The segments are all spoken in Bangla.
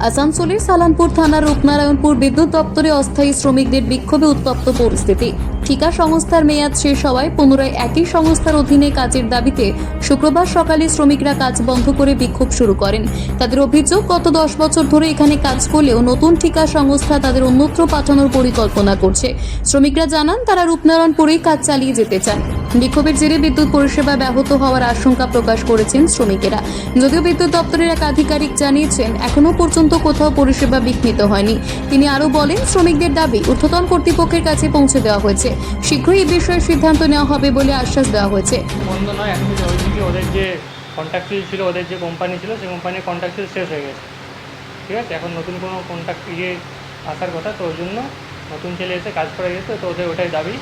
আসানসোলের সালানপুর থানার রূপনারায়ণপুর বিদ্যুৎ দপ্তরে অস্থায়ী শ্রমিকদের বিক্ষোভে উত্তপ্ত পরিস্থিতি। ঠিকা সংস্থার মেয়াদ শেষ হওয়ায় পুনরায় একই সংস্থার অধীনে কাজের দাবিতে শুক্রবার সকালে শ্রমিকরা কাজ বন্ধ করে বিক্ষোভ শুরু করেন। তাদের অভিযোগ, গত 10 বছর ধরে এখানে কাজ করলেও নতুন ঠিকা সংস্থা তাদের অন্যত্র পাঠানোর পরিকল্পনা করছে। শ্রমিকরা জানান তারা রূপনারায়ণপুরেই কাজ চালিয়ে যেতে চান। বিক্ষোভের জেরে বিদ্যুৎ পরিষেবা ব্যাহত হওয়ার আশঙ্কা প্রকাশ করেছেন শ্রমিকেরা। যদিও বিদ্যুৎ দপ্তরের এক আধিকারিক জানিয়েছেন এখনো পর্যন্ত কোথাও পরিষেবা বিঘ্নিত হয়নি। তিনি আরও বলেন, শ্রমিকদের দাবি ঊর্ধ্বতন কর্তৃপক্ষের কাছে পৌঁছে দেওয়া হয়েছে। শীঘ্রই এই বিষয়ে সিদ্ধান্ত নেওয়া হবে বলে আশ্বাস দেওয়া হয়েছে। বন্ধ নয়, এখন ওদের যে কন্ট্রাক্টর ছিল, ওদের যে কোম্পানি ছিল, সেই কোম্পানির কন্ট্রাক্ট শেষ হয়ে গেছে। ঠিক আছে, এখন নতুন কোনো কন্ট্রাক্ট আসার কথা, তো ওই জন্য নতুন ছেলে এসে কাজ করে গেছে, তো ওদের ওটাই দাবি।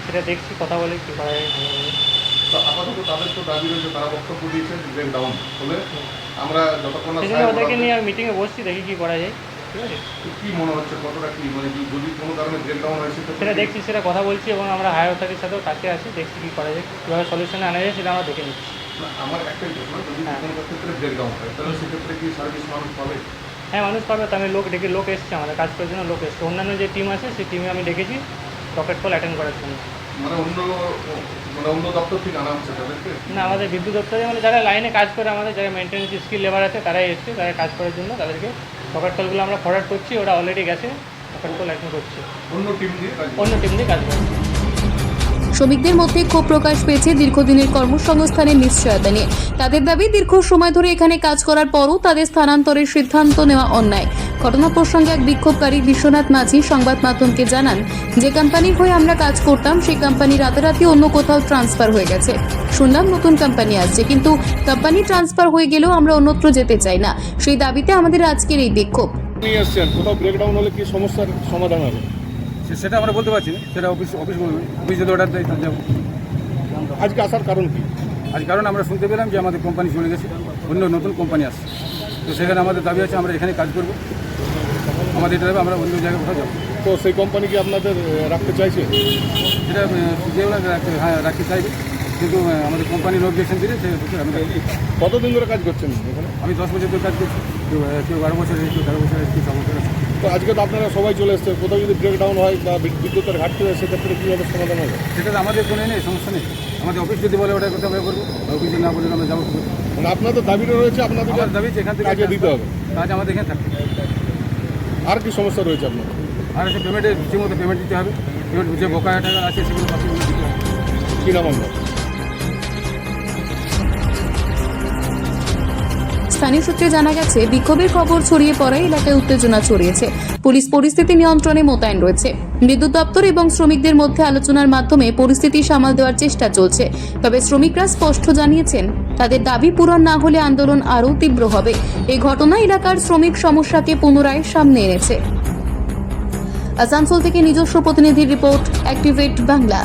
সেটা দেখছি, কথা বলে কী করা যায়। তো আপাতত তাদের তো দাবি রয়েছে, তারা বক্তব্য দিয়েছে ব্রেক ডাউন হলে আমরা যতক্ষণ না ওদেরকে নিয়ে মিটিংয়ে বসছি, দেখি কী করা যায়। ঠিক আছে, কী মনে হচ্ছে, কতটা কী মানে যদি কোনো কারণে ব্রেক ডাউন হয়েছে সেটা দেখছি, সেটা কথা বলছি এবং আমরা হায়ার অথরিটির সাথেও কাছে আছি, দেখছি কী করা যায়, কীভাবে সলিউশনে আনা যায় সেটা আমরা দেখে নিচ্ছি। আমার একটাই প্রশ্ন, যদি কোনো ক্ষেত্রে ব্রেক ডাউন হয় তাহলে সেক্ষেত্রে কি সার্ভিস মানুষ পাবে? হ্যাঁ, মানুষ পাবে। তো আমি লোক এসছে, আমাদের কাজ করার জন্য লোক এসছে। অন্যান্য যে টিম আছে সেই টিমে আমি ডেকেছি রকেট কল অ্যাটেন্ড করার জন্য। মানে অন্য দপ্তর থেকে আনা হচ্ছে তাদেরকে? না, আমাদের বিদ্যুৎ দপ্তরে মানে যারা লাইনে কাজ করে, আমাদের যারা মেনটেন্যান্স স্কিল লেবার আছে, তারাই এসছে, তারা কাজ করার জন্য। তাদেরকে রকেট কলগুলো আমরা ফরওয়ার্ড করছি, ওরা অলরেডি গেছে, রকেট কল অ্যাটেন্ড করছে। অন্য টিম দিয়ে কাজ করছে। শ্রমিকদের মধ্যে ক্ষোভ প্রকাশ পেয়েছে দীর্ঘদিনের কর্মসংস্থানের নিশ্চয়তা নিয়ে। তাদের দাবি, দীর্ঘ সময় ধরে এখানে কাজ করার পরও তাদের স্থানান্তরের সিদ্ধান্ত নেওয়া অন্যায়। ঘটনা প্রসঙ্গে এক বিক্ষোভকারী বিশ্বনাথ মাঝি সংবাদ মাধ্যমকে জানান, যে কোম্পানির হয়ে আমরা কাজ করতাম সেই কোম্পানি রাতারাতি অন্য কোথাও ট্রান্সফার হয়ে গেছে। শুনলাম নতুন কোম্পানি আসছে, কিন্তু কোম্পানি ট্রান্সফার হয়ে গেলেও আমরা অন্যত্র যেতে চাই না। সেই দাবিতে আমাদের আজকের এই বিক্ষোভ। নিয়ে আসছেন, কোথাও ব্রেকডাউন হলে কি সমস্যার সমাধান হবে? সেটা আমরা বলতে পারছি না, সেটা অফিস বলবে। অফিস যদি অর্ডার দেয় তাহলে যাবো। আজকে আসার কারণ কি? আজ কারণ আমরা শুনতে পেলাম যে আমাদের কোম্পানি চলে গেছে, অন্য নতুন কোম্পানি আসছে। তো সেখানে আমাদের দাবি আছে আমরা এখানে কাজ করবো, আমাদের এটা দাবি আমরা অন্য জায়গায় কোথাও যাবো। তো সেই কোম্পানি কি আপনাদের রাখতে চাইছে? সেটা যেও না রাখতে চাইবে, কিন্তু আমাদের কোম্পানির অবজেকশন দিলে সে আমি কতদিন ধরে কাজ করছেন এখানে? আমি 10 বছর ধরে কাজ করছি, কেউ 12 বছর, কেউ 13 বছর, কেউ 6 বছর আছে। তো আজকে তো আপনারা সবাই চলে এসছে, কোথাও যদি ব্রেকডাউন হয় বা বিদ্যুতের ঘাটতি হয় সেক্ষেত্রে কীভাবে সমাধান হবে? সেটা তো আমাদের কোনো নেই, সমস্যা নেই। আমাদের অফিস যদি বলে ওটা কোথাও করবো, অফিসে না বলে আমরা যাবো। মানে আপনাদের দাবিটা রয়েছে, আপনাদের দাবি এখান থেকে কাজে দিতে হবে, কাজ আমাদের এখানে থাকবে। আর কি সমস্যা রয়েছে আপনার? আর সে পেমেন্টের ঠিকমতো পেমেন্ট দিতে হবে, পেমেন্ট যে বকায়া টাকা আছে সেগুলো বাকি দিতে হবে। কী নাম আপনার? স্থানীয় সূত্রে জানা গেছে, বিক্ষোভের খবর ছড়িয়ে পড়ায় এলাকায় উত্তেজনা ছড়িয়েছে। পুলিশ পরিস্থিতি নিয়ন্ত্রণে মোতায়েন রয়েছে। বিদ্যুৎ দপ্তর এবং শ্রমিকদের মধ্যে আলোচনার মাধ্যমে পরিস্থিতি সামাল দেওয়ার চেষ্টা চলছে। তবে শ্রমিকরা স্পষ্ট জানিয়েছেন, তাদের দাবি পূরণ না হলে আন্দোলন আরও তীব্র হবে। এই ঘটনা এলাকার শ্রমিক সমস্যাকে পুনরায় সামনে এনেছে। আসানসোল থেকে নিজস্ব প্রতিনিধির রিপোর্ট, অ্যাক্টিভেট বাংলা।